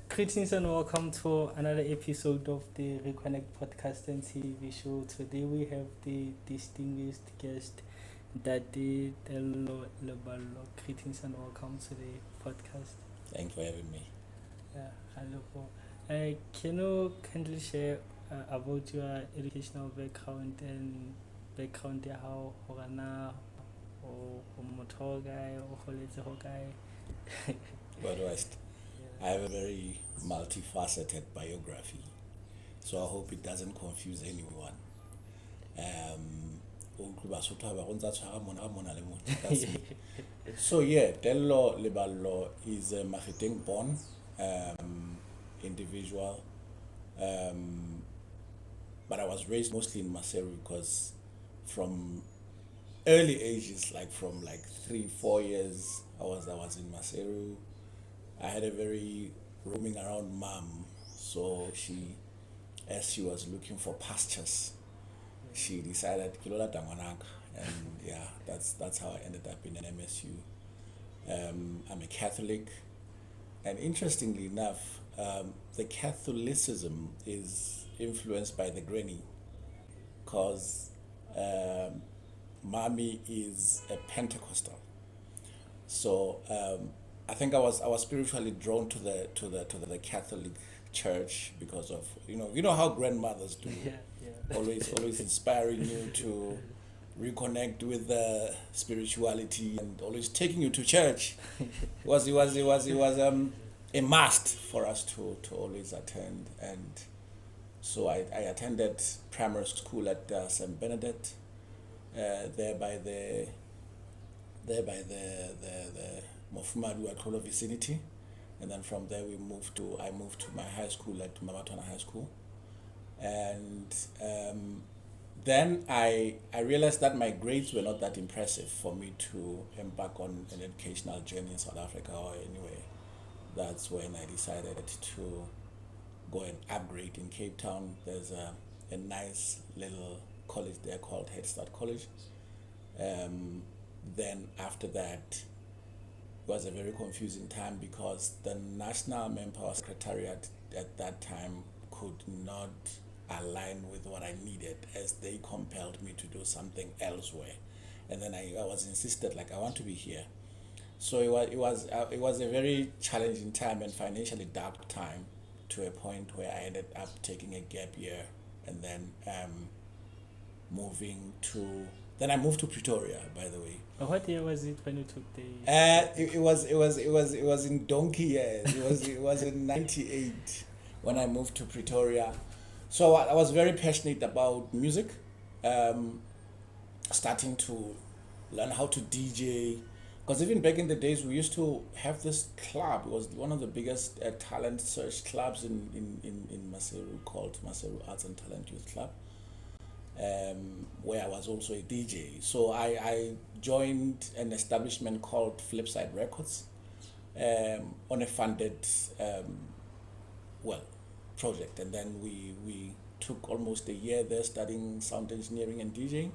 Greetings and welcome to another episode of the Reconnect Podcast and TV Show. Today we have the distinguished guest, ntate Tello Leballo. Greetings and welcome to the podcast. Thanks for having me. Hello. Can you kindly share about your educational background and background how Horana or Motor guy or Holete guy? But I have a very multifaceted biography, so I hope it doesn't confuse anyone. That's me. So yeah, Tello Leballo is a Mafeteng born individual, but I was raised mostly in Maseru because from early ages, from 3-4 years, I was in Maseru. I had a very roaming around mom, so as she was looking for pastures, she decided Kilola Tangwanaka, and yeah, that's how I ended up in an MSU. I'm a Catholic, and interestingly enough, the Catholicism is influenced by the granny, cause mommy is a Pentecostal, so. I think I was spiritually drawn to the Catholic Church because of how grandmothers do, always inspiring you to reconnect with the spirituality and always taking you to church. It was a must for us to always attend, and so I attended primary school at St. Benedict, there by the Mofumadu Atolo vicinity, and then from there I moved to my high school at Mamatona High School, and then I realized that my grades were not that impressive for me to embark on an educational journey in South Africa or anywhere. That's when I decided to go and upgrade in Cape Town. There's a nice little college there called Head Start College. Then after that, was a very confusing time because the National Manpower Secretariat at that time could not align with what I needed, as they compelled me to do something elsewhere, and then I was insisted I want to be here. So it was a very challenging time and financially dark time, to a point where I ended up taking a gap year and then I moved to Pretoria, by the way. What year was it when you took the? It was in donkey years. It was in '98 when I moved to Pretoria. So I was very passionate about music, starting to learn how to DJ. Because even back in the days, we used to have this club. It was one of the biggest talent search clubs in Maseru, called Maseru Arts and Talent Youth Club. Where I was also a DJ. So I joined an establishment called Flipside Records, on a funded project, and then we took almost a year there studying sound engineering and DJing.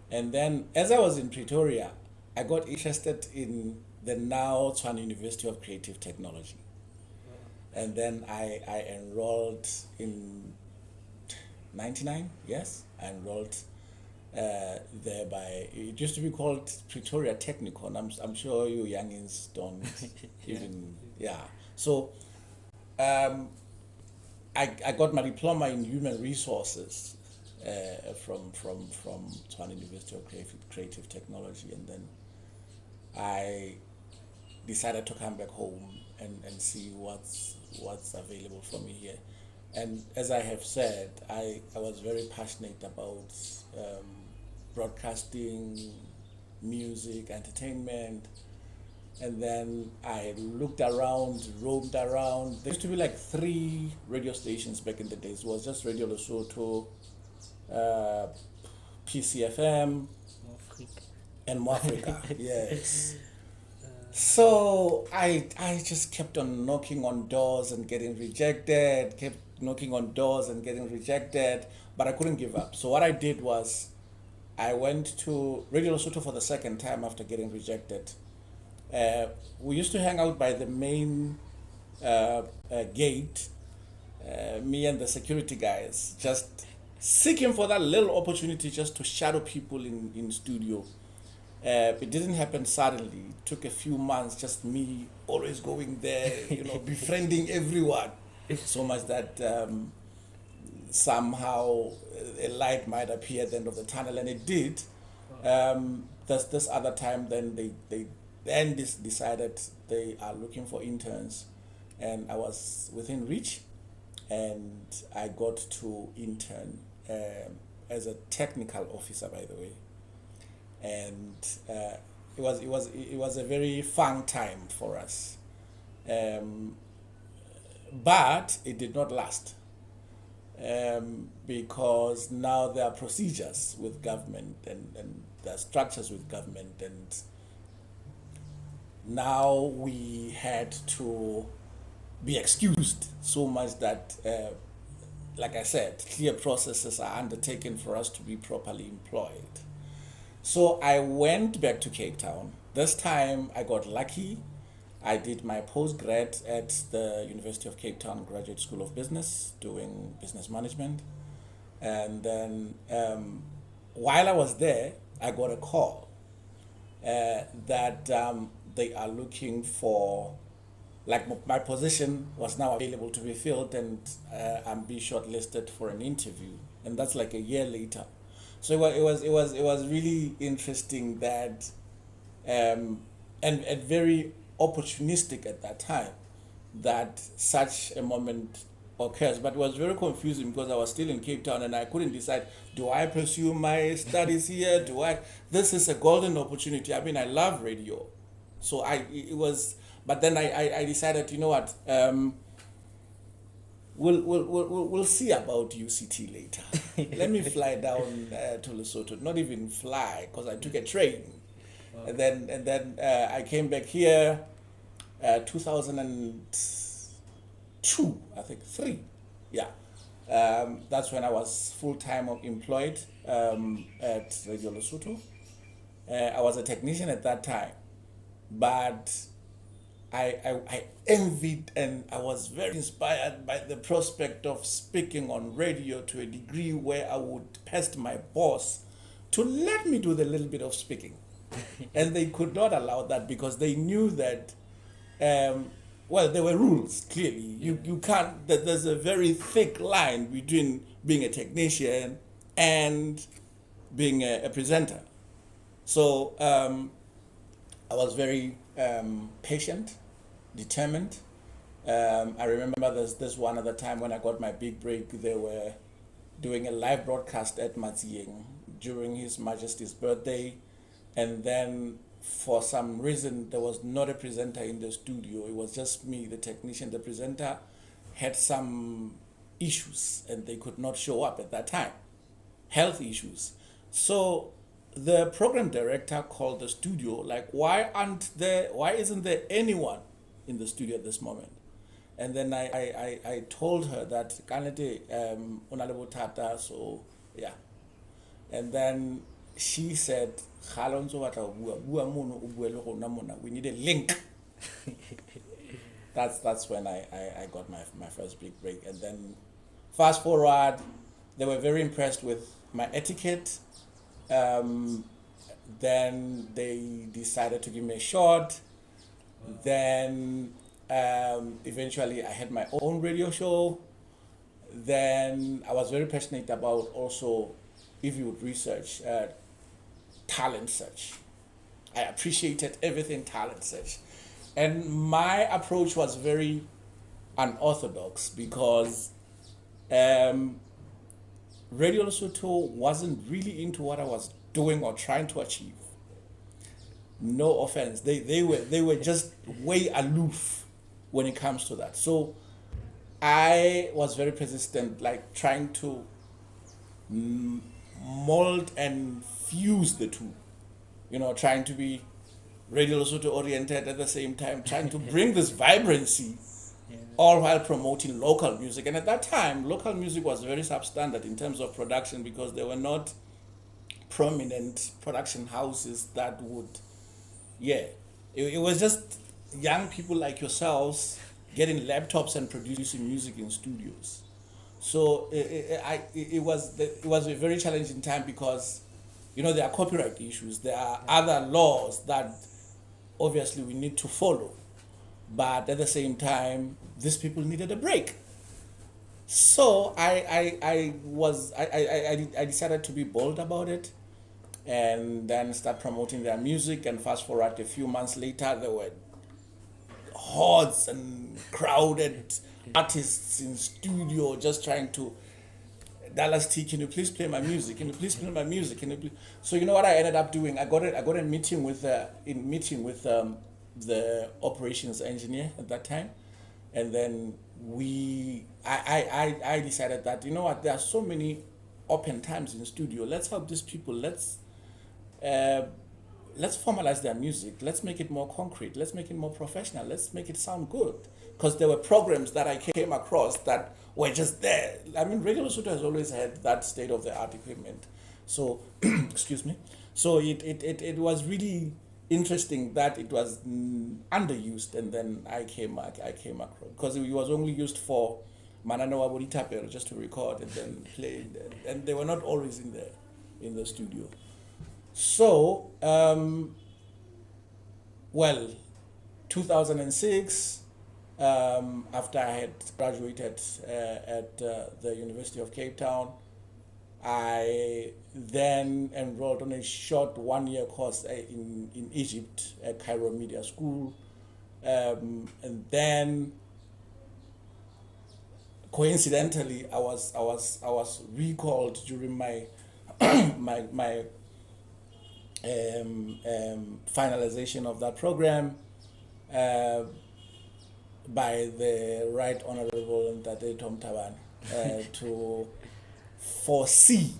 And then as I was in Pretoria, I got interested in the now Tshwane University of Creative Technology, and then I enrolled in 99. Yes, I enrolled there by, it used to be called Pretoria Technicon. I'm sure you youngins don't even, So I got my diploma in human resources from Tshwane University of Creative Technology, and then I decided to come back home and see what's available for me here. And as I have said, I was very passionate about broadcasting, music, entertainment. And then I looked around, roamed around. There used to be 3 radio stations back in the days. It was just Radio Lesotho, PCFM, and Moafrika. Yes. So I just kept on knocking on doors and getting rejected, but I couldn't give up. So what I did was I went to Radio Lesotho for the second time after getting rejected. We used to hang out by the main gate, me and the security guys just seeking for that little opportunity just to shadow people in studio. It didn't happen suddenly. It took a few months, just me always going there, befriending everyone. So much that somehow a light might appear at the end of the tunnel, and it did. This other time, then they decided they are looking for interns, and I was within reach, and I got to intern as a technical officer, by the way, and it was a very fun time for us, but it did not last. Because now there are procedures with government and there are structures with government, and now we had to be excused so much that, like I said, clear processes are undertaken for us to be properly employed. So I went back to Cape Town. This time I got lucky. I did my postgrad at the University of Cape Town Graduate School of Business, doing business management. And then while I was there, I got a call that they are looking for, like my position was now available to be filled, and I'm being shortlisted for an interview. And that's like a year later. So it was really interesting that, and very opportunistic at that time that such a moment occurs. But it was very confusing because I was still in Cape Town and I couldn't decide, do I pursue my studies here? This is a golden opportunity. I mean, I love radio. So but then I decided, you know what, we'll see about UCT later. Let me fly down to Lesotho, not even fly, because I took a train. Wow. And then I came back here 2002, I think, 3. Yeah. That's when I was full-time employed at Radio Lesotho. I was a technician at that time, but I envied and I was very inspired by the prospect of speaking on radio to a degree where I would pest my boss to let me do the little bit of speaking. And they could not allow that because they knew that, there were rules, clearly. You can't, there's a very thick line between being a technician and being a presenter. So I was very patient, determined. I remember this one other time when I got my big break, they were doing a live broadcast at Matsieng during His Majesty's birthday. And then for some reason, there was not a presenter in the studio. It was just me, the technician. The presenter had some issues and they could not show up at that time, health issues. So the program director called the studio, like, why isn't there anyone in the studio at this moment? And then I told her that, so yeah. And then she said, we need a link. That's when I got my first big break. And then fast forward, they were very impressed with my etiquette. Then they decided to give me a shot. Wow. Then eventually I had my own radio show. Then I was very passionate about also, if you would research, talent search. I appreciated everything talent search. And my approach was very unorthodox because Radio Lesotho wasn't really into what I was doing or trying to achieve. No offense. They were just way aloof when it comes to that. So I was very persistent, like trying to mold and fuse the two, trying to be Radio Lesotho oriented at the same time, trying to bring this vibrancy, all while promoting local music. And at that time, local music was very substandard in terms of production because there were not prominent production houses that would, it was just young people like yourselves getting laptops and producing music in studios. So it was a very challenging time because, there are copyright issues. There are other laws that obviously we need to follow. But at the same time, these people needed a break. So I decided to be bold about it and then start promoting their music. And fast forward a few months later, there were hordes and crowded artists in studio just trying to, Dallas T, can you please play my music? Can you please play my music? Can you please? So you know what I ended up doing? I got a meeting with the operations engineer at that time, and then I decided that, you know what, there are so many open times in studio. Let's help these people. Let's formalize their music. Let's make it more concrete. Let's make it more professional. Let's make it sound good. Because there were programs that I came across that were just there. I mean, Radio Lesotho has always had that state-of-the-art equipment. So, excuse me. So it was really interesting that it was underused, and then I came across, because it was only used for Manana Wabodi Thapelo just to record and then play, and they were not always in the studio. So, 2006, after I had graduated at the University of Cape Town, I then enrolled on a short 1-year course in Egypt at Cairo Media School, and then coincidentally I was recalled during my my finalization of that program by the Right Honorable Ntate to foresee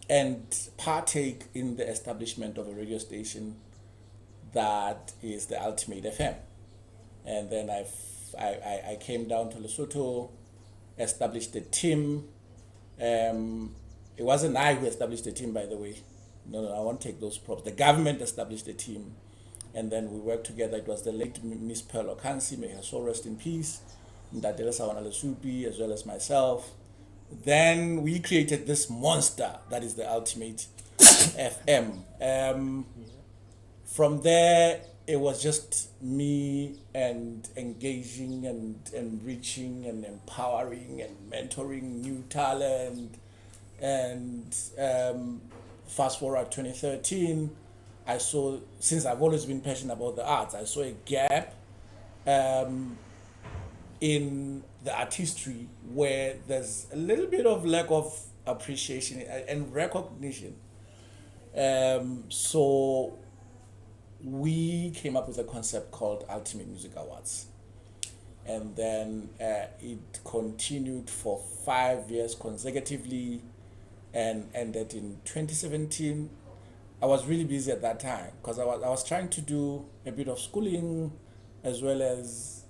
and partake in the establishment of a radio station that is the Ultimate FM. And then I came down to Lesotho, established a team. It wasn't I who established the team, by the way. No, I won't take those props. The government established the team, and then we worked together. It was the late Miss Pearl Okansi, may her soul rest in peace, Ntate Lesupi, as well as myself. Then we created this monster that is the Ultimate FM. From there, it was just me and engaging and enriching and empowering and mentoring new talent. And fast forward 2013, I saw, since I've always been passionate about the arts, I saw a gap in the artistry where there's a little bit of lack of appreciation and recognition. So we came up with a concept called Ultimate Music Awards. And then it continued for 5 years consecutively and ended in 2017. I was really busy at that time because I was trying to do a bit of schooling as well as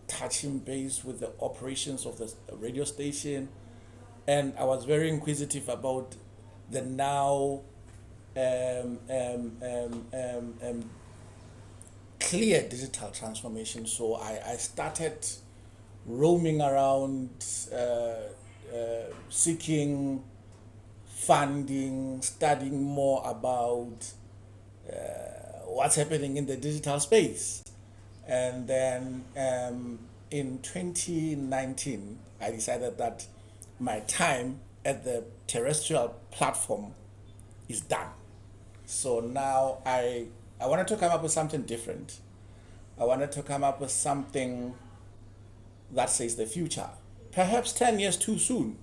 touching base with the operations of the radio station. And I was very inquisitive about the now clear digital transformation. So I started roaming around, seeking funding, studying more about what's happening in the digital space. And then in 2019, I decided that my time at the terrestrial platform is done. So now I wanted to come up with something different. I wanted to come up with something that says the future. Perhaps 10 years too soon.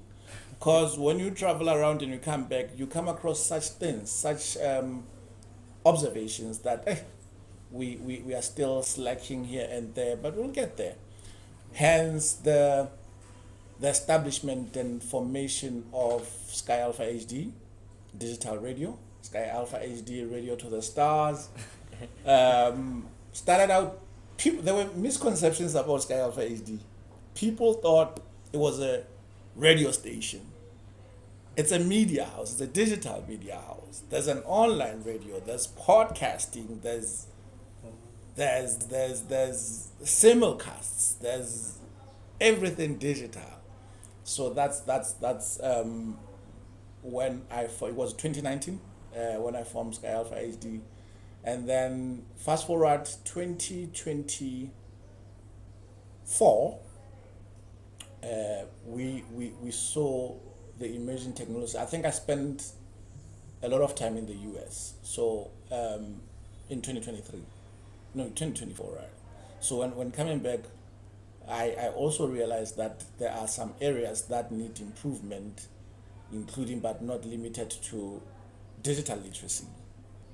Because when you travel around and you come back, you come across such things, such observations that we are still slacking here and there, but we'll get there. Hence the establishment and formation of Sky Alpha HD, digital radio, Sky Alpha HD radio to the stars. Started out, there were misconceptions about Sky Alpha HD. People thought it was a radio station. It's a media house. It's a digital media house. There's an online radio. There's podcasting. There's there's simulcasts, there's everything digital. So that's when it was 2019 when I formed Sky Alpha HD, and then fast forward 2024, we saw the emerging technology. I think I spent a lot of time in the US. So in 2023, no, 2024, right? So when coming back, I also realized that there are some areas that need improvement, including but not limited to digital literacy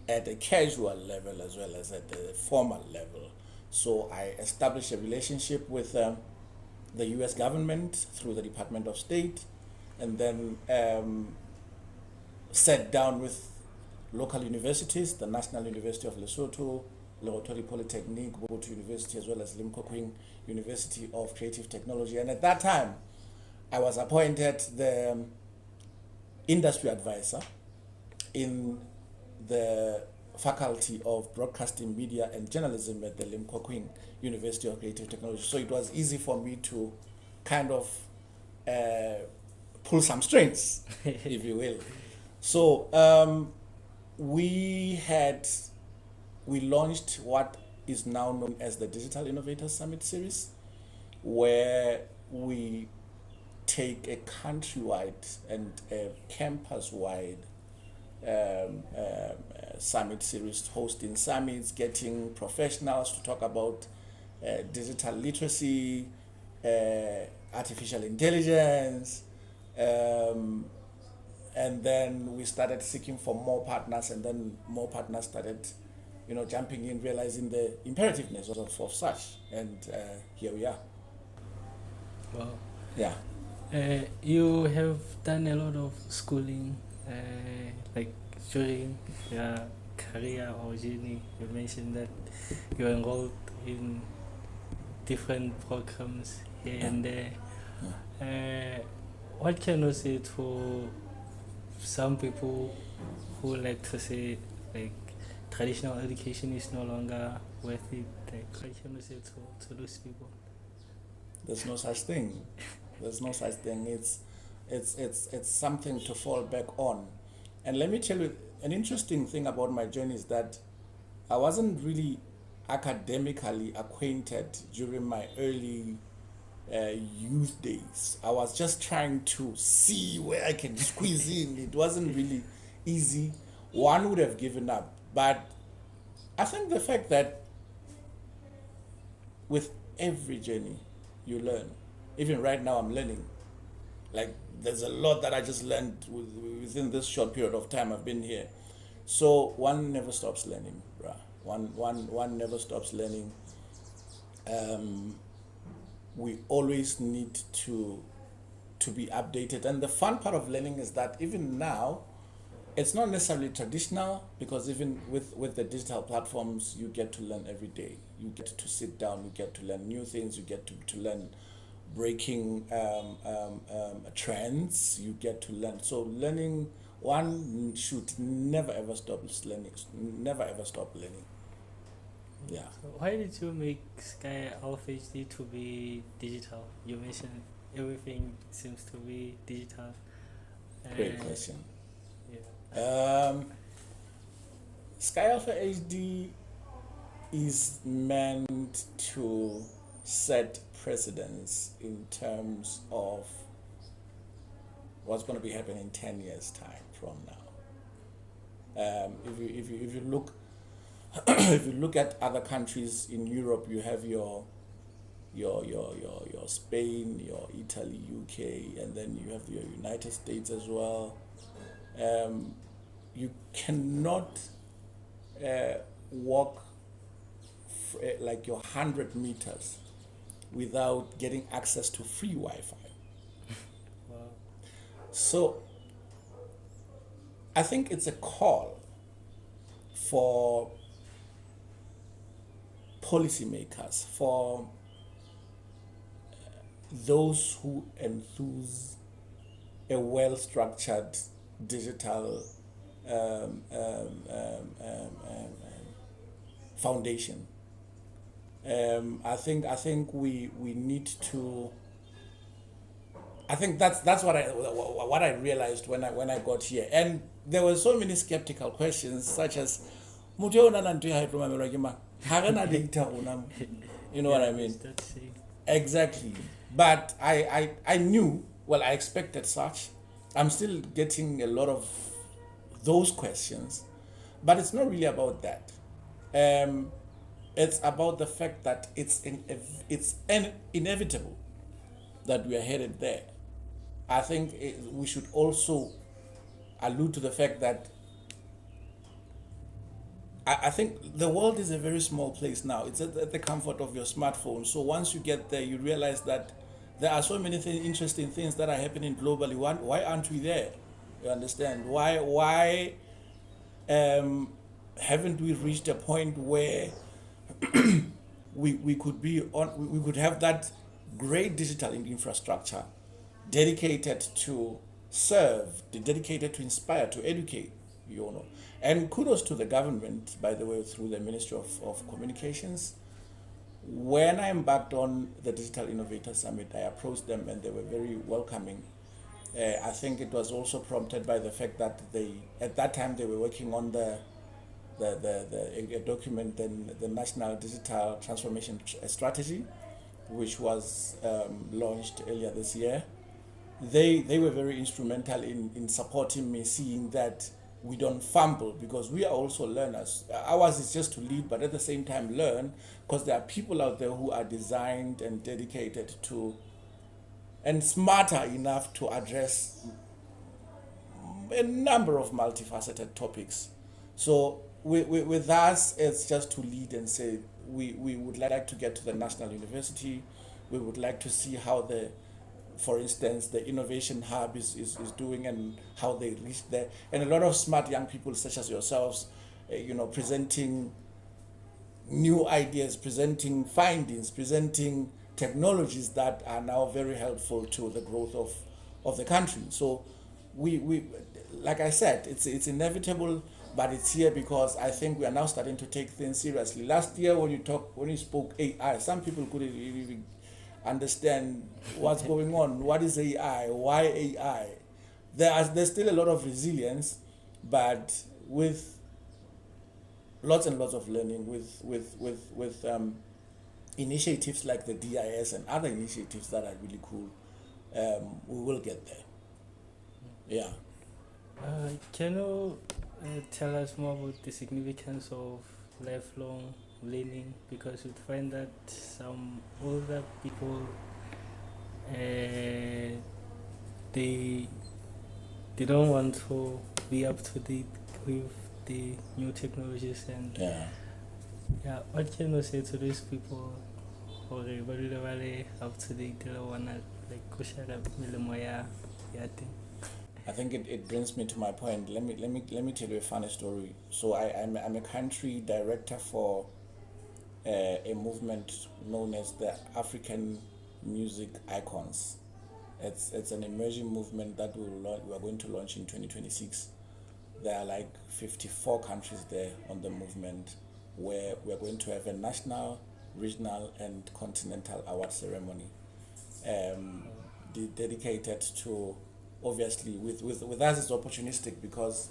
at a casual level as well as at the formal level. So I established a relationship with the US government through the Department of State, and then sat down with local universities, the National University of Lesotho, Lerotori Polytechnic, Bobotu University, as well as Limpopo University of Creative Technology. And at that time, I was appointed the industry advisor in the Faculty of Broadcasting, Media and Journalism at the Limpopo University of Creative Technology. So it was easy for me to kind of pull some strings, if you will. So we launched what is now known as the Digital Innovators Summit Series, where we take a countrywide and a campus-wide summit series, hosting summits, getting professionals to talk about digital literacy, artificial intelligence, and then we started seeking for more partners, and then more partners started, jumping in, realizing the imperativeness of such, and here we are. Wow. Yeah. You have done a lot of schooling, like during your career or journey. You mentioned that you're enrolled in different programs here and there. What can you say to some people who like to say like traditional education is no longer worth it? Like, what can you say to those people? There's no such thing. There's no such thing. It's something to fall back on. And let me tell you, an interesting thing about my journey is that I wasn't really academically acquainted during my early youth days. I was just trying to see where I can squeeze in. It wasn't really easy. One would have given up. But I think the fact that with every journey, you learn. Even right now, I'm learning. Like, there's a lot that I just learned within this short period of time I've been here. So one never stops learning, bruh. One never stops learning. We always need to be updated. And the fun part of learning is that even now, it's not necessarily traditional, because even with the digital platforms, you get to learn every day. You get to sit down, you get to learn new things, you get to learn breaking trends, you get to learn. So learning, one should never ever stop learning. Never ever stop learning. Yeah. So why did you make Sky Alpha HD to be digital? You mentioned everything seems to be digital. Great question. Yeah. Sky Alpha HD is meant to set precedence in terms of what's going to be happening in 10 years' time from now. If you look if you look at other countries in Europe, you have your Spain, your Italy, UK, and then you have your United States as well. You cannot walk like your 100 meters without getting access to free Wi-Fi. Wow. So I think it's a call for policymakers, for those who enthuse a well-structured digital foundation. I think we need to. I think that's what I realized when I got here, and there were so many skeptical questions, such as, you know what I mean? Exactly. But I knew, well, I expected such. I'm still getting a lot of those questions, but it's not really about that. It's about the fact that it's inevitable that we are headed there. I think we should also allude to the fact that I think the world is a very small place now. It's at the comfort of your smartphone. So once you get there, you realize that there are so many interesting things that are happening globally. Why aren't we there? You understand? Why haven't we reached a point where we could have that great digital infrastructure dedicated to serve, dedicated to inspire, to educate, And kudos to the government, by the way, through the Ministry of Communications. When I embarked on the Digital Innovator Summit, I approached them and they were very welcoming. I think it was also prompted by the fact that at that time they were working on a document, the National Digital Transformation Strategy, which was launched earlier this year. They were very instrumental in supporting me, seeing that we don't fumble, because we are also learners. Ours is just to lead, but at the same time learn, because there are people out there who are designed and dedicated to and smarter enough to address a number of multifaceted topics. So with us, it's just to lead and say we would like to get to the National University. We would like to see how for instance, the Innovation Hub is doing and how they reach there. And a lot of smart young people such as yourselves, presenting new ideas, presenting findings, presenting technologies that are now very helpful to the growth of the country. So we like I said, it's inevitable, but it's here because I think we are now starting to take things seriously. Last year when you spoke AI, some people couldn't even understand what's going on. What is AI? Why AI? There's still a lot of resilience, but with lots and lots of learning, with initiatives like the DIS and other initiatives that are really cool, we will get there. Yeah. Can you tell us more about the significance of lifelong learning? Because you'd find that some older people, they don't want to be up to date with the new technologies, and what can you say to these people who are very up to date? They don't wanna I think it brings me to my point. Let me tell you a funny story. So I'm a country director for a movement known as the African Music Icons. It's an emerging movement that we are going to launch in 2026. There are like 54 countries there on the movement, where we are going to have a national, regional, and continental award ceremony, dedicated to, obviously, with us it's opportunistic because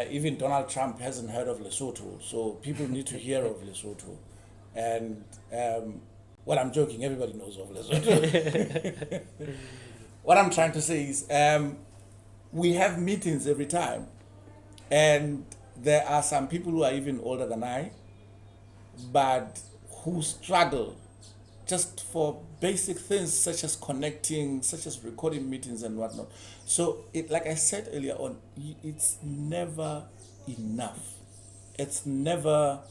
even Donald Trump hasn't heard of Lesotho, so people need to hear of Lesotho. And well, I'm joking, everybody knows of Lesotho. What I'm trying to say is we have meetings every time, and there are some people who are even older than I, but who struggle just for basic things such as connecting, such as recording meetings and whatnot. So, like I said earlier on, it's never enough. It's never,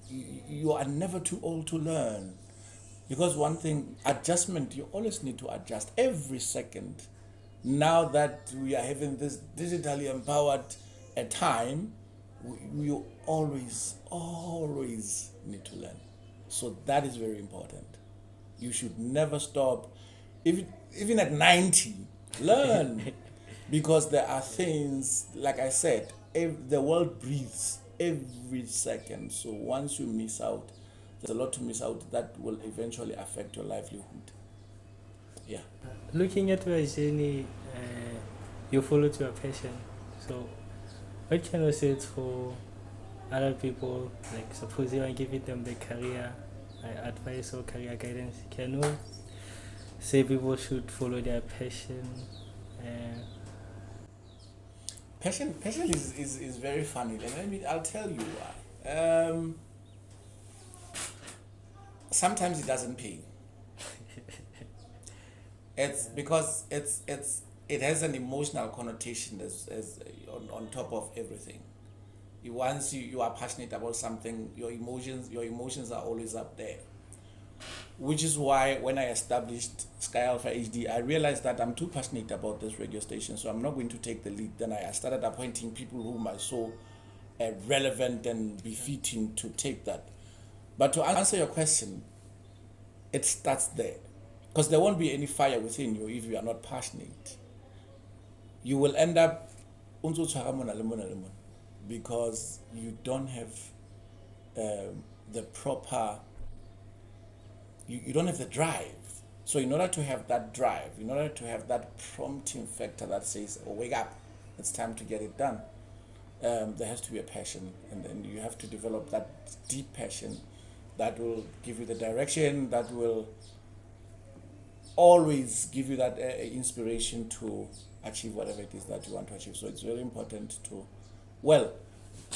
you are never too old to learn. Because one thing, adjustment, you always need to adjust every second. Now that we are having this digitally empowered time, you always need to learn. So that is very important. You should never stop. Even at 90, learn. Because there are things, like I said, the world breathes. every second. So once you miss out, there's a lot to miss out that will eventually affect your livelihood. Yeah. Looking at your journey, you followed your passion. So, what can you say to other people? Like, suppose you are giving them the career advice or career guidance. Can you say people should follow their passion? Passion is very funny. And I'll tell you why. Sometimes it doesn't pay. It's because it has an emotional connotation as on top of everything. Once you are passionate about something, your emotions are always up there. Which is why when I established Sky Alpha HD, I realized that I'm too passionate about this radio station, so I'm not going to take the lead. Then I started appointing people whom I saw relevant and befitting to take that. But to answer your question, it starts there. Because there won't be any fire within you if you are not passionate. You will end up because you don't have the proper, you don't have the drive. So in order to have that drive, in order to have that prompting factor that says, oh, wake up, it's time to get it done, there has to be a passion, and then you have to develop that deep passion that will give you the direction, that will always give you that inspiration to achieve whatever it is that you want to achieve. So it's very important to, well,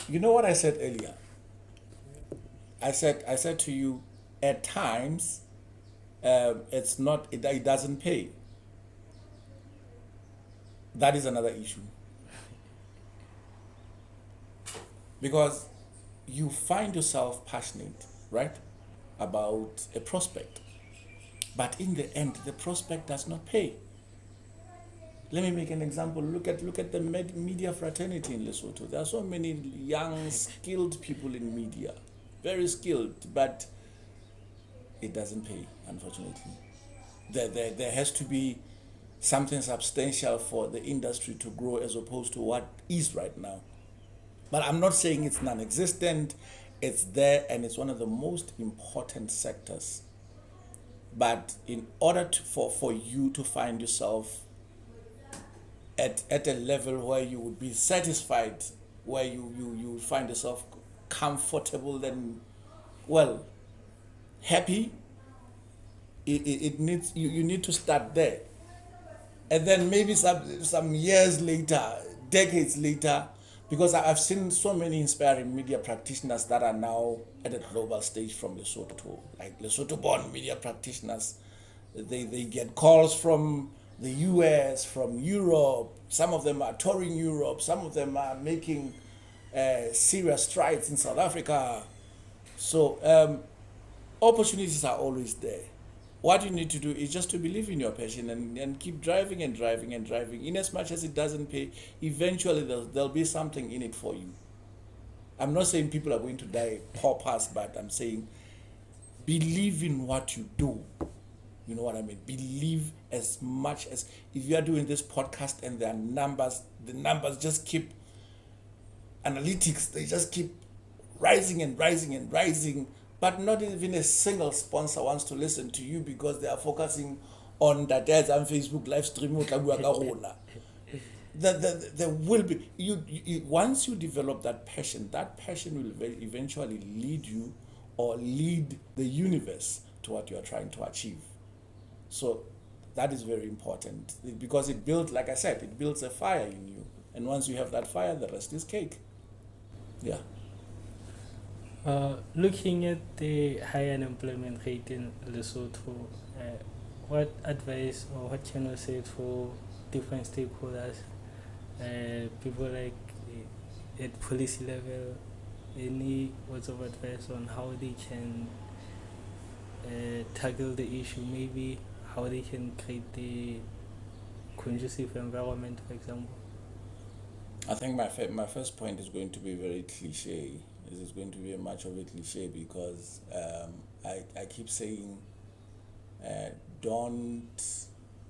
you know what I said earlier? I said to you, at times, it doesn't pay. That is another issue. Because you find yourself passionate, right, about a prospect. But in the end, the prospect does not pay. Let me make an example. Look at the media fraternity in Lesotho. There are so many young, skilled people in media. Very skilled, but it doesn't pay, unfortunately. There has to be something substantial for the industry to grow as opposed to what is right now. But I'm not saying it's non-existent. It's there, and it's one of the most important sectors. But in order for you to find yourself at a level where you would be satisfied, where you find yourself comfortable and, well, happy, it needs you need to start there. And then maybe some years later, decades later, because I've seen so many inspiring media practitioners that are now at a global stage from Lesotho, like Lesotho-born media practitioners. They get calls from the US, from Europe. Some of them are touring Europe. Some of them are making serious strides in South Africa. So opportunities are always there. What you need to do is just to believe in your passion and keep driving and driving and driving. In as much as it doesn't pay, eventually there'll be something in it for you. I'm not saying people are going to die paupers, but I'm saying believe in what you do. You know what I mean? Believe as much as, if you are doing this podcast and there are numbers, the numbers just keep, analytics, they just keep rising and rising and rising. But not even a single sponsor wants to listen to you because they are focusing on that ads on Facebook live stream. There will be, you once you develop that passion will eventually lead you or lead the universe to what you are trying to achieve. So that is very important because it builds, like I said, it builds a fire in you. And once you have that fire, the rest is cake. Yeah. Looking at the high unemployment rate in Lesotho, what advice or what can you say to different stakeholders, people like at policy level, any words of advice on how they can tackle the issue, maybe how they can create the conducive environment, for example? I think my first point is going to be very cliche. This is going to be much of a cliche because I keep saying don't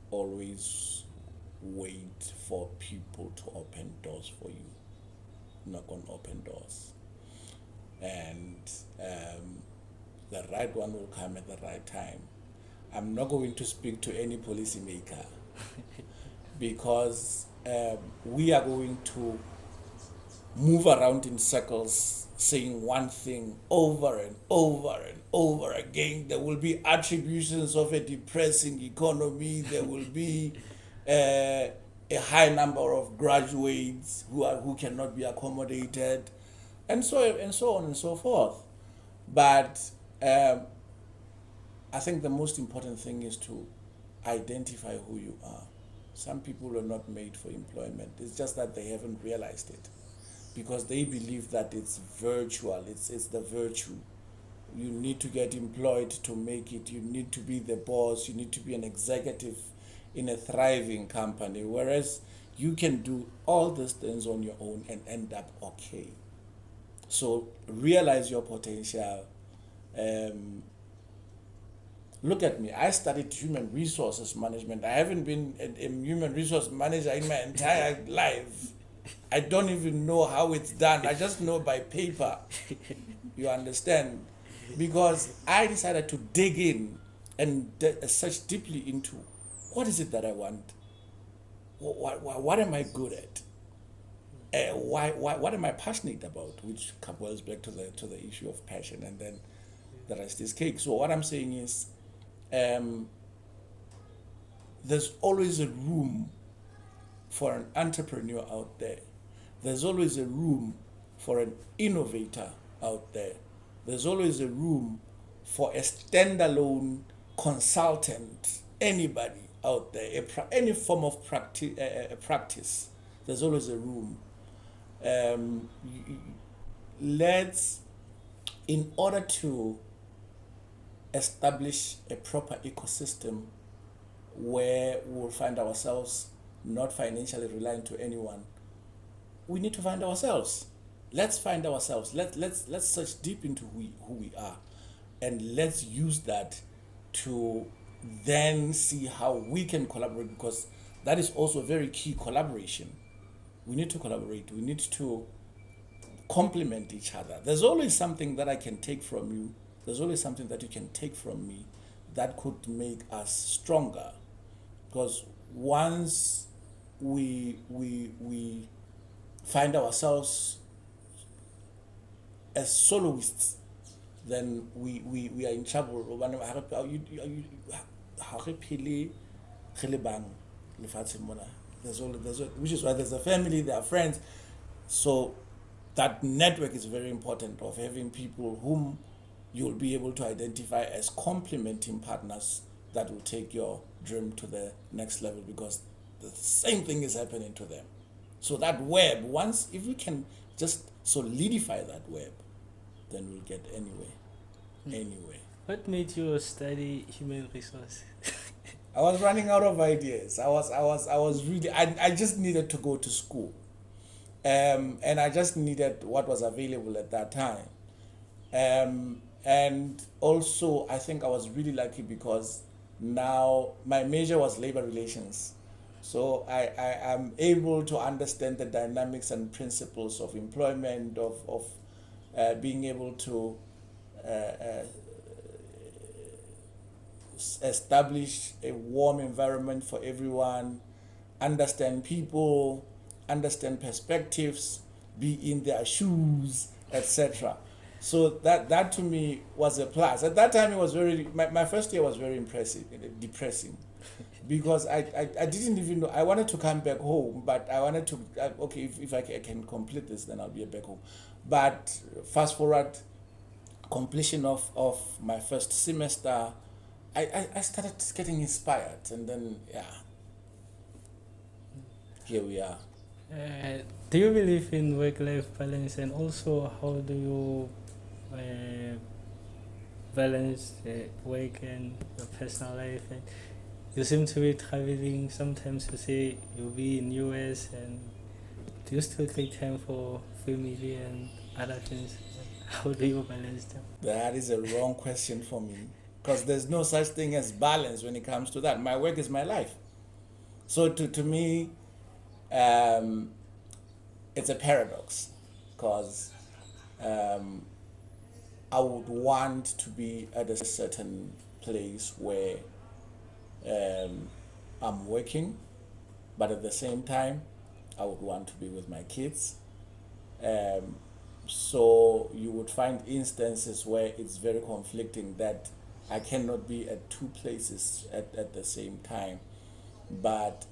always wait for people to open doors for you. Knock on open doors. and the right one will come at the right time. I'm not going to speak to any policymaker because we are going to move around in circles saying one thing over and over and over again. There will be attributions of a depressing economy. There will be a high number of graduates who cannot be accommodated, and so on and so forth. But I think the most important thing is to identify who you are. Some people are not made for employment. It's just that they haven't realized it, because they believe that it's virtual, it's the virtue. You need to get employed to make it. You need to be the boss. You need to be an executive in a thriving company, whereas you can do all these things on your own and end up okay. So realize your potential. Look at me. I studied human resources management. I haven't been a human resource manager in my entire life. I don't even know how it's done. I just know by paper. You understand? Because I decided to dig in and search deeply into what is it that I want? What am I good at? What am I passionate about? Which couples back to the issue of passion, and then the rest is cake. So what I'm saying is, there's always a room for an entrepreneur out there. There's always a room for an innovator out there. There's always a room for a standalone consultant, anybody out there, any form of practice. There's always a room. Let's, in order to establish a proper ecosystem where we'll find ourselves not financially reliant to anyone, we need to find ourselves. Let's find ourselves. Let's search deep into who we are, and let's use that to then see how we can collaborate, because that is also very key. Collaboration. We need to collaborate. We need to complement each other. There's always something that I can take from you. There's always something that you can take from me that could make us stronger. Because once we find ourselves as soloists, then we are in trouble. Which is why there's a family, there are friends. So that network is very important, of having people whom you'll be able to identify as complementing partners that will take your dream to the next level, because the same thing is happening to them. So that web, once, if we can just solidify that web, then we'll get anywhere. Anyway. What made you study human resources? I was running out of ideas. I was really, I just needed to go to school. And I just needed what was available at that time. And also, I think I was really lucky because now my major was labor relations. So I am able to understand the dynamics and principles of employment, of being able to establish a warm environment for everyone, understand people, understand perspectives, be in their shoes, etc. So that to me was a plus. At that time, it was my first year was very depressing, because I didn't even know. I wanted to come back home, but I wanted to, okay, if I can complete this, then I'll be back home. But fast forward, completion of my first semester, I started getting inspired, and then, here we are. Do you believe in work-life balance, and also how do you balance work and your personal life? And you seem to be traveling. Sometimes you say you'll be in US, and do you still take time for family and other things? How do you balance them? That is a wrong question for me, because there's no such thing as balance when it comes to that. My work is my life. So to me, it's a paradox, because I would want to be at a certain place where I'm working, but at the same time, I would want to be with my kids. So you would find instances where it's very conflicting that I cannot be at two places at the same time. But,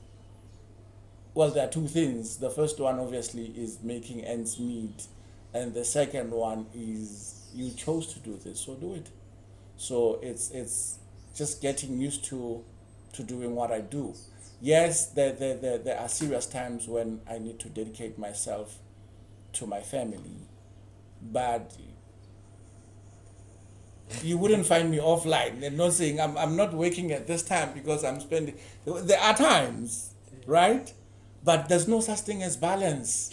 well, there are two things. The first one, obviously, is making ends meet. And the second one is you chose to do this, so do it. So it's just getting used to doing what I do. Yes, there are serious times when I need to dedicate myself to my family, but you wouldn't find me offline and not saying I'm not working at this time because I'm spending. There are times, right? But there's no such thing as balance.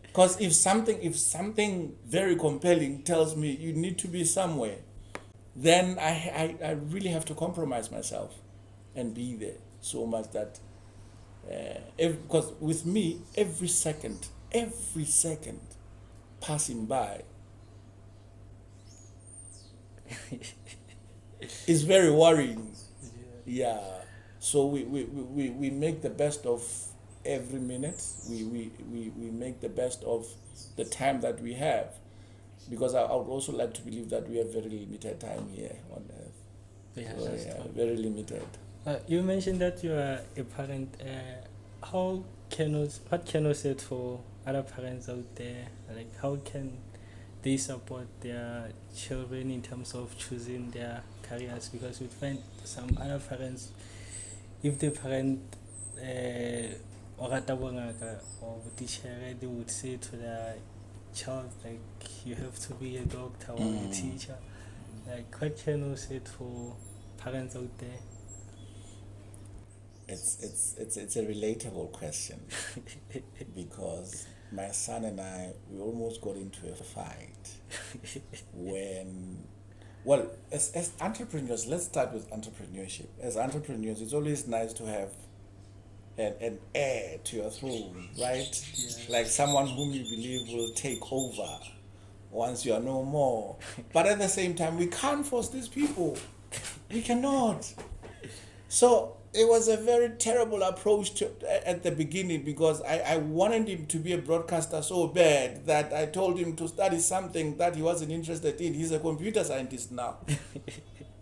Because if something very compelling tells me you need to be somewhere, then I really have to compromise myself and be there so much that because with me every second passing by is very worrying. Yeah. So we make the best of every minute. We make the best of the time that we have, because I would also like to believe that we have very limited time here on earth. Yeah, So, that's yeah, true. very limited. You mentioned that you are a parent. What can you say to other parents out there? Like, how can they support their children in terms of choosing their careers? Because we find some other parents, if the parent or teacher, they would say to their child, like, you have to be a doctor or a teacher. Like, what can you say to parents out there? It's a relatable question because my son and I, we almost got into a fight when, well, as entrepreneurs, let's start with entrepreneurship. As entrepreneurs, it's always nice to have an heir to your throne, right? Yeah. Like someone whom you believe will take over once you are no more. But at the same time, we can't force these people. We cannot. So it was a very terrible approach at the beginning, because I wanted him to be a broadcaster so bad that I told him to study something that he wasn't interested in. He's a computer scientist now.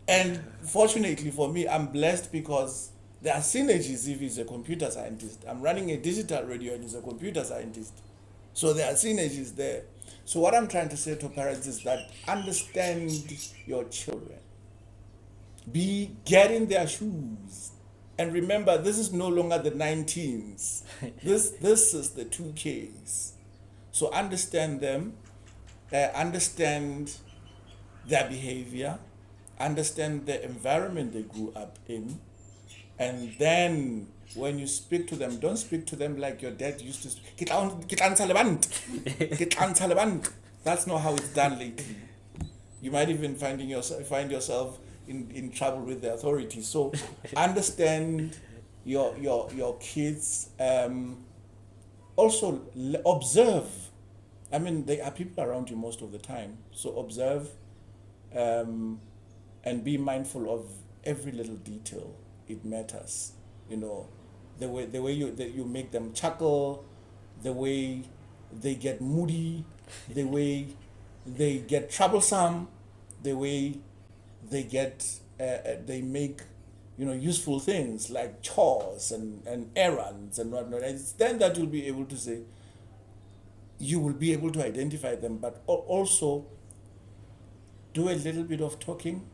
And fortunately for me, I'm blessed because there are synergies if he's a computer scientist. I'm running a digital radio and he's a computer scientist. So there are synergies there. So what I'm trying to say to parents is that understand your children. Get in their shoes. And remember, this is no longer the 19s. This is the 2Ks. So understand them, understand their behavior, understand the environment they grew up in, and then when you speak to them, don't speak to them like your dad used to speak. That's not how it's done lately. You might even find yourself in trouble with the authorities. So understand your kids. Also observe. I mean, there are people around you most of the time. So observe and be mindful of every little detail. It matters. You know, the way you make them chuckle, the way they get moody, the way they get troublesome, the way they make useful things like chores and errands and whatnot. It's then that you'll be able to say, you will be able to identify them, but also do a little bit of talking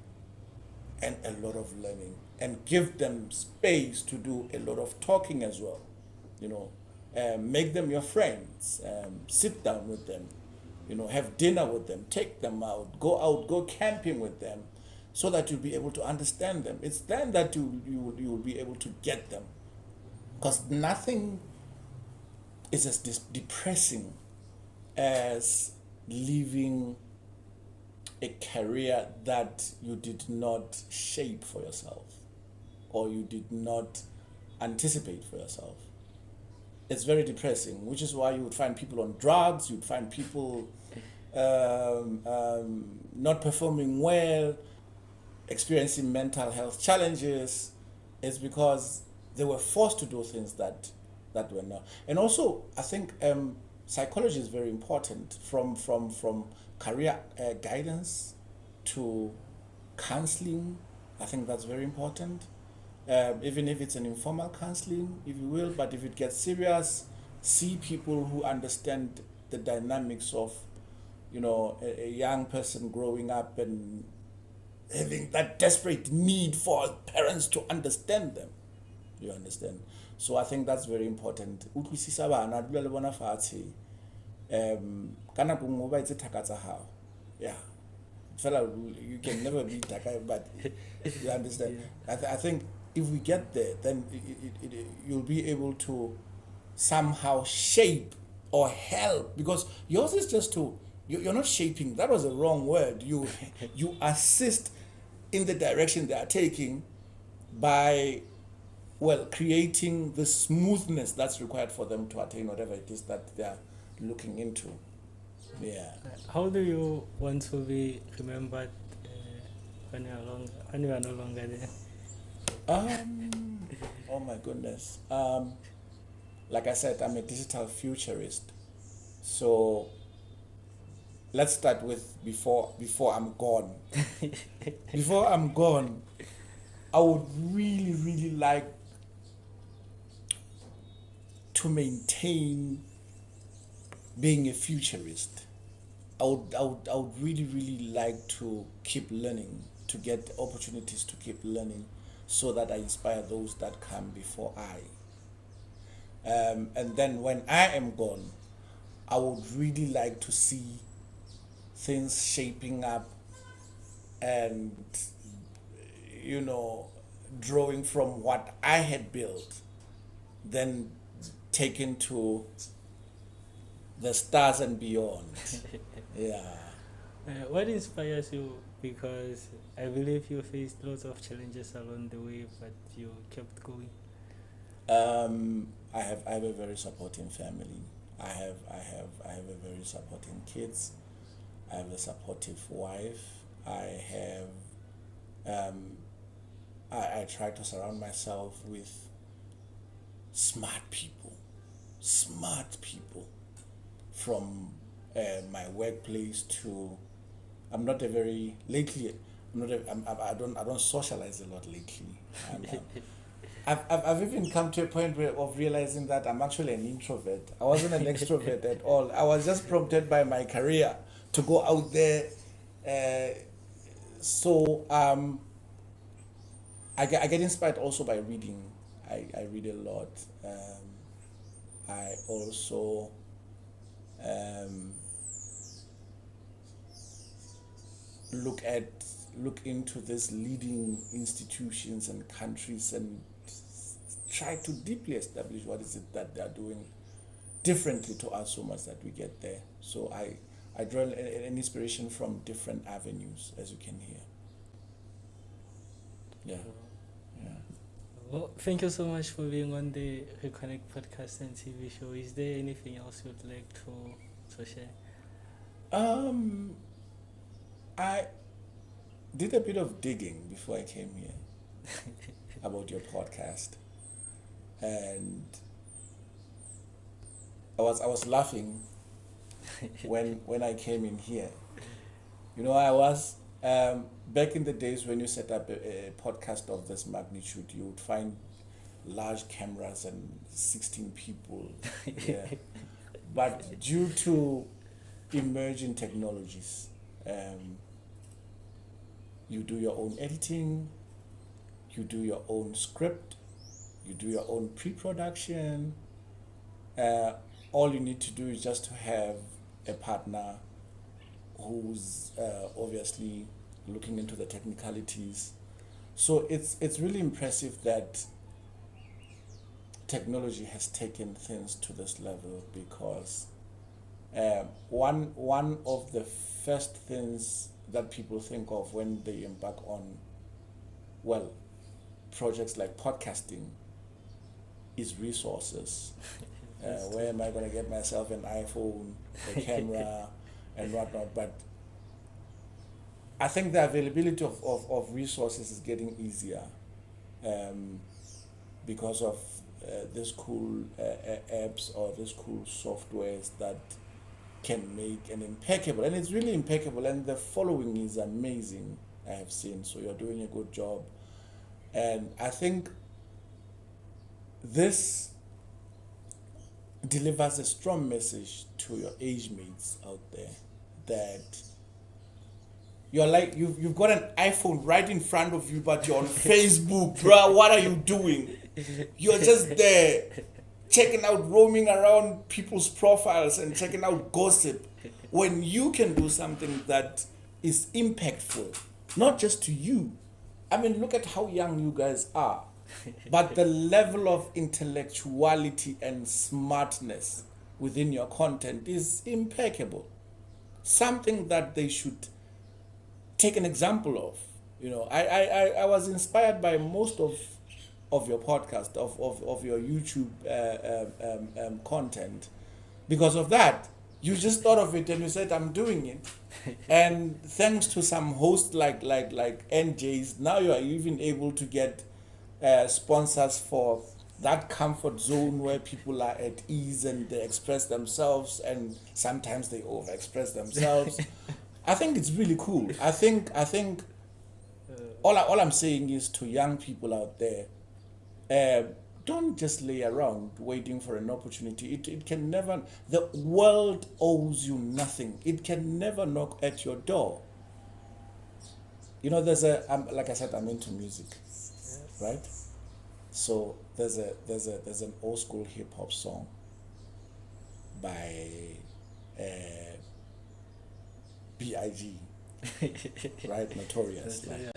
and a lot of learning, and give them space to do a lot of talking as well. Make them your friends, sit down with them, have dinner with them, take them out, go camping with them, so that you'll be able to understand them. It's then that you will be able to get them, because nothing is as depressing as living a career that you did not shape for yourself or you did not anticipate for yourself. It's very depressing, which is why you would find people on drugs, you'd find people not performing well, experiencing mental health challenges, is because they were forced to do things that were not. And also, I think psychology is very important, from career guidance to counseling. I think that's very important. Even if it's an informal counseling, if you will, but if it gets serious, see people who understand the dynamics of, a young person growing up and having that desperate need for parents to understand them. You understand? So I think that's very important. Utlwisisa bana, dula le bona fatshe. Ka nako nngwe ba itse thaka tsa hao. Yeah. Fella, you can never be thaka, but you understand. Yeah. I think if we get there, then you'll be able to somehow shape or help, because yours is just to, you're not shaping, that was a wrong word. You assist in the direction they are taking by, creating the smoothness that's required for them to attain whatever it is that they are looking into. Yeah. How do you want to be remembered when you are no longer there? Oh my goodness. Like I said, I'm a digital futurist. So let's start with before I'm gone. Before I'm gone, I would really, really like to maintain being a futurist. I would really, really like to keep learning, to get opportunities to keep learning, so that I inspire those that come before I. And then when I am gone, I would really like to see things shaping up and, drawing from what I had built, then taken to the stars and beyond. Yeah. What inspires you? Because I believe you faced lots of challenges along the way, but you kept going. I have a very supporting family. I have a very supporting kids. I have a supportive wife. I try to surround myself with smart people, from my workplace to. I'm not a very lately. I don't socialize a lot lately. I've even come to a point of realizing that I'm actually an introvert. I wasn't an extrovert at all. I was just prompted by my career to go out there. So I get inspired also by reading. I read a lot. I also look into these leading institutions and countries and try to deeply establish what is it that they are doing differently to us so much that we get there. So I draw an inspiration from different avenues, as you can hear. Yeah. Well, thank you so much for being on the Reconnect Podcast and TV Show. Is there anything else you'd like to share? I did a bit of digging before I came here about your podcast, and I was laughing when I came in here. I was back in the days when you set up a podcast of this magnitude, you would find large cameras and 16 people. Yeah. But due to emerging technologies, you do your own editing, you do your own script, you do your own pre-production. All you need to do is just to have a partner who's obviously looking into the technicalities. So it's really impressive that technology has taken things to this level, because one of the first things that people think of when they embark on projects like podcasting is resources. Where am I going to get myself an iPhone, a camera, and whatnot. But I think the availability of resources is getting easier because of these cool apps or these cool softwares that can make an impeccable, and it's really impeccable, and the following is amazing, I have seen. So you're doing a good job. And I think this delivers a strong message to your age mates out there that you're like, you've got an iPhone right in front of you, but you're on Facebook, bro. What are you doing? You're just there checking out, roaming around people's profiles and checking out gossip, when you can do something that is impactful, not just to you. I mean, look at how young you guys are, but the level of intellectuality and smartness within your content is impeccable. Something that they should take an example of. You know, I was inspired by most of your podcast, of your YouTube content. Because of that, you just thought of it and you said, I'm doing it. And thanks to some hosts like Njays, now you are even able to get sponsors for that comfort zone where people are at ease and they express themselves, and sometimes they overexpress themselves. I think it's really cool. I think all I'm saying is to young people out there, don't just lay around waiting for an opportunity. It can never, the world owes you nothing. It can never knock at your door. You know, like I said, I'm into music, right? So there's an old school hip hop song by B.I.G. right, Notorious, like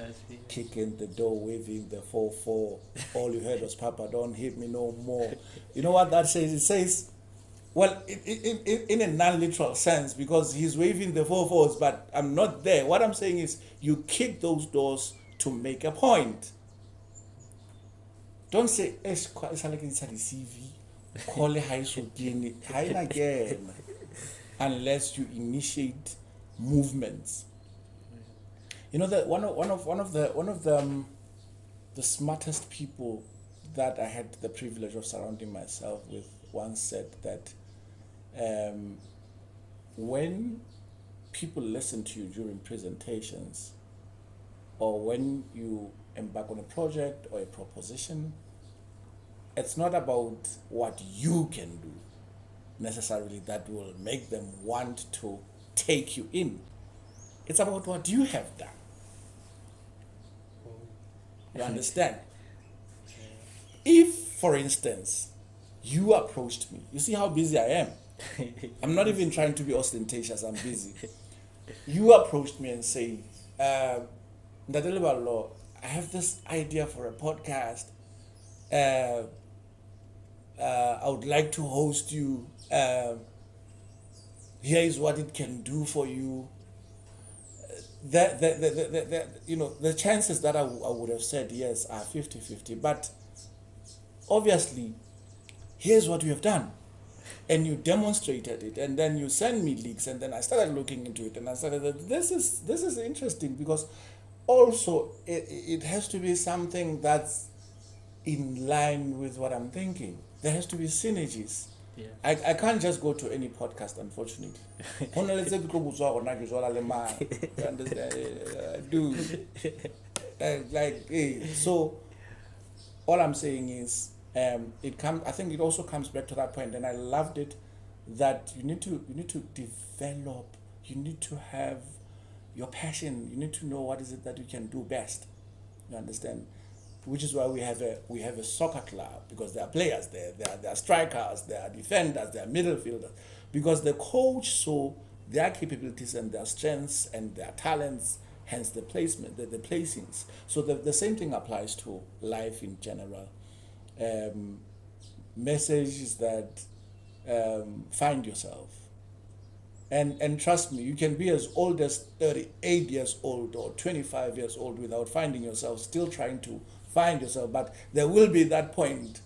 kicking the door, waving the 4-4. All you heard was "Papa, don't hit me no more." You know what that says? It says, well, in a non-literal sense, because he's waving the 4-4s, but I'm not there. What I'm saying is, you kick those doors to make a point. Don't say, it's like it's a CV, call it high school, high again, unless you initiate movements. You know that one of the smartest people that I had the privilege of surrounding myself with once said that when people listen to you during presentations, or when you embark on a project or a proposition, it's not about what you can do necessarily that will make them want to take you in. It's about what you have done. You understand? If, for instance, you approached me, you see how busy I am. I'm not even trying to be ostentatious, I'm busy. You approached me and say, Ntate Leballo, I have this idea for a podcast. I would like to host you. Here is what it can do for you. The chances that I would have said yes are 50-50, but obviously, here's what you have done. And you demonstrated it, and then you send me links, and then I started looking into it, and I started that this is interesting, because also it has to be something that's in line with what I'm thinking. There has to be synergies. Yeah. I can't just go to any podcast, unfortunately. So all I'm saying is, I think it also comes back to that point, and I loved it, that you need to develop, you need to have your passion, you need to know what is it that you can do best. You understand? Which is why we have a soccer club, because there are players there are strikers, there are defenders, there are middle fielders, because the coach saw their capabilities and their strengths and their talents, hence the placement, the placings. So the same thing applies to life in general. Message is that find yourself, and trust me, you can be as old as 38 years old or 25 years old without finding yourself, still trying to find yourself, but there will be that point.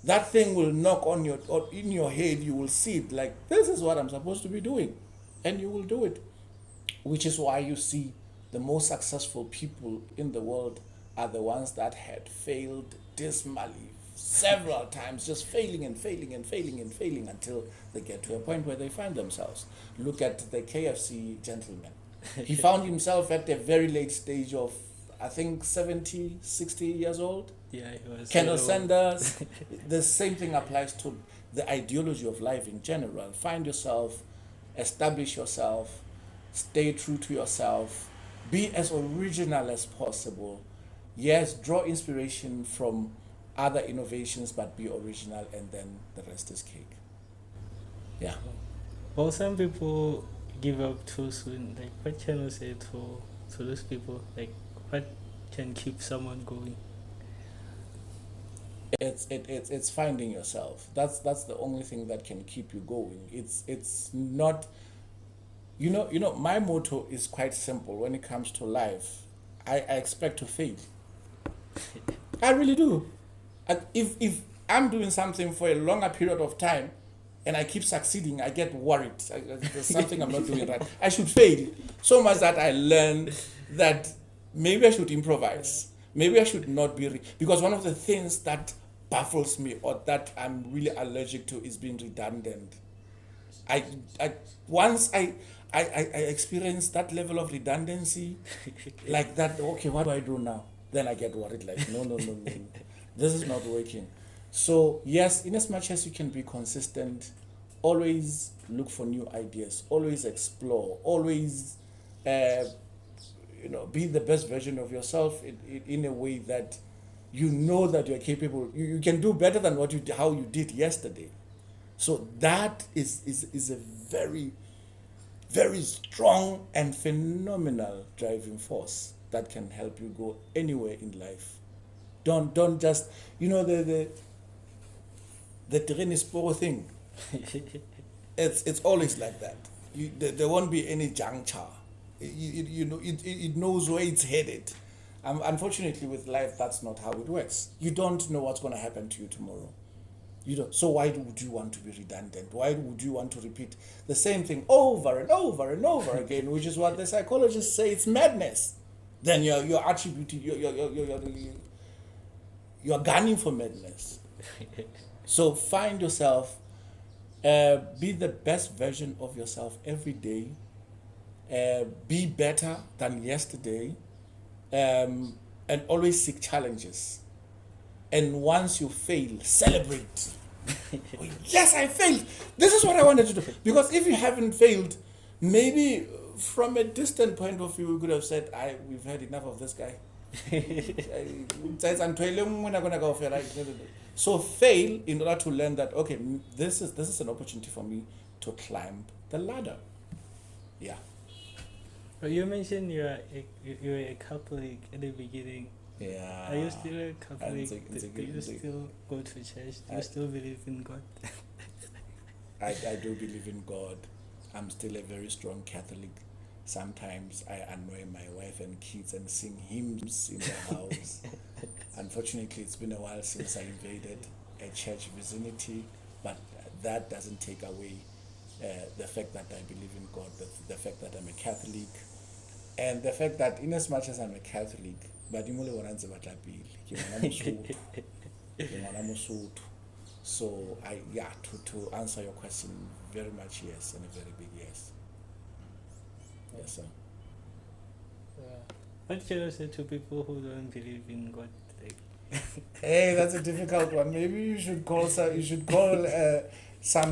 That thing will knock on in your head. You will see it like, this is what I'm supposed to be doing. and you will do it. Which is why you see the most successful people in the world are the ones that had failed dismally several times, just failing and failing and failing and failing until they get to a point where they find themselves. Look at the KFC gentleman. He found himself at a very late stage of, I think, 70, 60 years old. Yeah, he was. Colonel Sanders. The same thing applies to the ideology of life in general. Find yourself, establish yourself, stay true to yourself, be as original as possible. Yes, draw inspiration from other innovations, but be original, and then the rest is cake. Yeah. Well, some people give up too soon. Like, what can you say to those people? Like, what can keep someone going? It's finding yourself. That's the only thing that can keep you going. It's not. You know. My motto is quite simple when it comes to life. I expect to fail. I really do. If I'm doing something for a longer period of time, and I keep succeeding, I get worried. There's something I'm not doing right. I should fail so much that I learn that maybe I should improvise. Maybe I should not be because one of the things that baffles me or that I'm really allergic to is being redundant. Once I experience that level of redundancy, like that. Okay, what do I do now? Then I get worried. Like no, this is not working. So yes, in as much as you can be consistent, always look for new ideas. Always explore. Always, be the best version of yourself in a way that you know that you're capable. You can do better than how you did yesterday. So that is a very, very strong and phenomenal driving force that can help you go anywhere in life. Don't just the Trainingsporo thing. It's always like that. There won't be any juncture. It knows where it's headed. Unfortunately, with life, that's not how it works. You don't know what's going to happen to you tomorrow. You don't. So why would you want to be redundant? Why would you want to repeat the same thing over and over and over again? Which is what the psychologists say it's madness. Then you're attributing you're gunning for madness. So find yourself, be the best version of yourself every day. Be better than yesterday, and always seek challenges. And once you fail, celebrate. Oh, yes, I failed. This is what I wanted to do. Because if you haven't failed, maybe from a distant point of view, we could have said, we've had enough of this guy. So fail in order to learn that, okay, this is an opportunity for me to climb the ladder. Yeah. Well, you mentioned you're a Catholic at the beginning. Yeah. Are you still a Catholic? Do you still still go to church? Do you still believe in God? I do believe in God. I'm still a very strong Catholic. Sometimes I annoy my wife and kids and sing hymns in the house. Unfortunately, it's been a while since I invaded a church vicinity, but that doesn't take away the fact that I believe in God, the fact that I'm a Catholic, and the fact that in as much as I'm a Catholic, but so to answer your question, very much yes, and a very big yes. Yes, sir. What can you say to people who don't believe in God? Hey, that's a difficult one. Maybe you should call some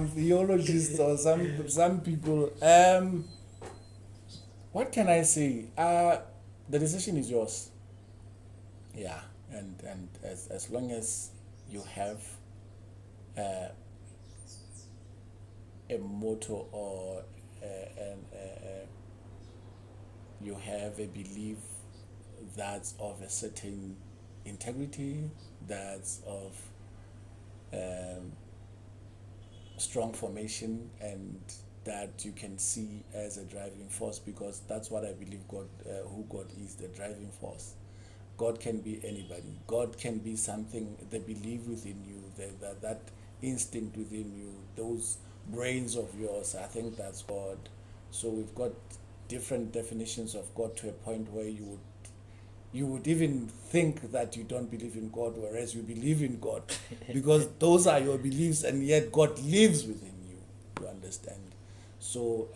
theologists or some people. What can I say? The decision is yours. Yeah, and as long as you have a motto or you have a belief that's of a certain integrity, that's of strong formation, and that you can see as a driving force, because that's what I believe who God is, the driving force. God can be anybody. God can be something, the belief within you, that instinct within you, those brains of yours. I think that's God. So we've got different definitions of God to a point where you would even think that you don't believe in God, whereas you believe in God, because those are your beliefs, and yet God lives within you. You understand? So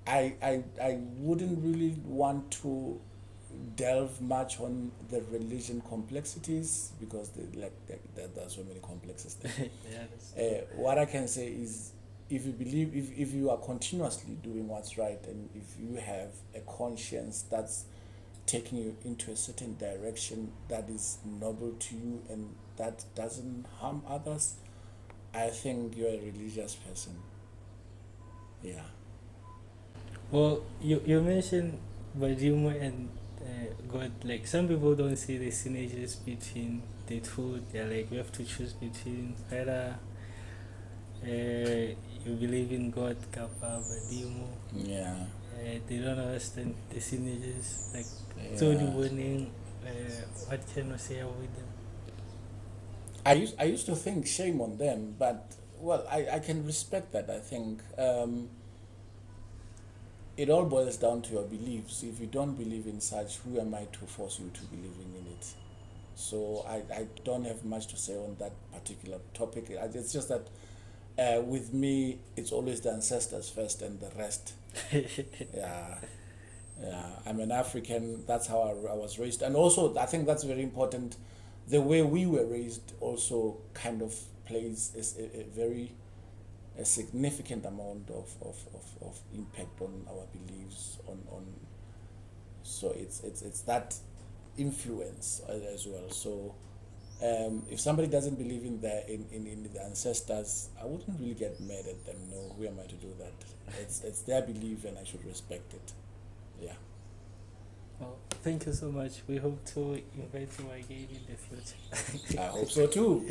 I wouldn't really want to delve much on the religion complexities, because there are so many complexes there. Yeah, What I can say is, if you believe, if you are continuously doing what's right, and if you have a conscience that's taking you into a certain direction that is noble to you and that doesn't harm others, I think you're a religious person. Yeah. well, you mentioned Bajimu and God. Like, some people don't see the synergies between the two. They're like, we have to choose between whether you believe in God, Kappa, Bajimu. Yeah. They don't understand the synergies. Like, so the morning, what can we say with them? I used to think shame on them, but well, I can respect that. I think it all boils down to your beliefs. If you don't believe in such, who am I to force you to believing in it? So I don't have much to say on that particular topic. It's just that with me, it's always the ancestors first and the rest. Yeah. Yeah, I'm an African. That's how I was raised, and also I think that's very important. The way we were raised also kind of plays a significant amount of impact on our beliefs on. So it's that influence as well. So if somebody doesn't believe in the ancestors, I wouldn't really get mad at them. No, who am I to do that? It's their belief, and I should respect it. Yeah. Well, thank you so much. We hope to invite you again in the future. I hope so too.